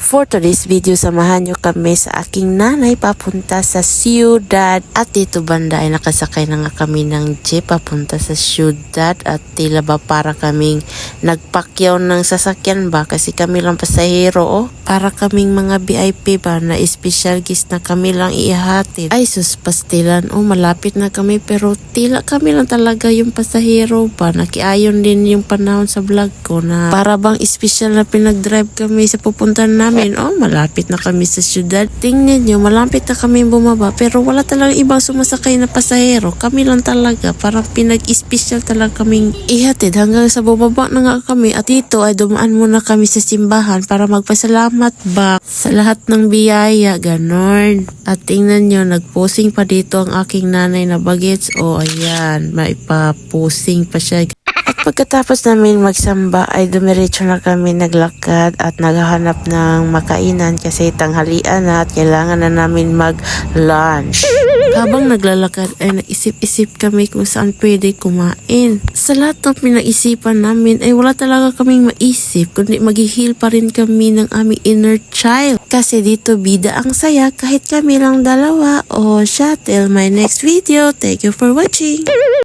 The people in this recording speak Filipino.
For today's video, samahan nyo kami sa aking nanay papunta sa siyudad. At dito banda ay nakasakay na nga kami ng jeep papunta sa siyudad. At tila ba para kaming nagpakyaw ng sasakyan ba? Kasi kami lang pasahero Para kaming mga VIP ba na special guest na kami lang ihatid. Ay sus pastilan malapit na kami pero tila kami lang talaga yung pasahero ba. Nakiayon din yung panahon sa vlog ko na para bang special na pinag-drive kami sa pupuntahan namin. Malapit na kami sa syudad. Tingnan nyo, malapit na kami bumaba pero wala talagang ibang sumasakay na pasahero. Kami lang talaga. Parang pinag-special talaga kaming ihatid hanggang sa bumaba na nga kami. At dito ay dumaan muna kami sa simbahan para magpasalamat ba sa lahat ng biyaya. Ganon. At tingnan nyo, nagposing pa dito ang aking nanay na bagets. Ayan, maipapusing pa siya. At pagkatapos namin magsamba ay dumiretso na kami naglakad at naghahanap ng makainan kasi tanghalian na at kailangan na namin mag-lunch. Habang naglalakad ay naisip-isip kami kung saan pwede kumain. Sa lahat ng pinag-isipan namin ay wala talaga kaming maisip kundi mag-heal pa rin kami ng aming inner child. Kasi dito bida ang saya kahit kami lang dalawa. Siya, till my next video. Thank you for watching.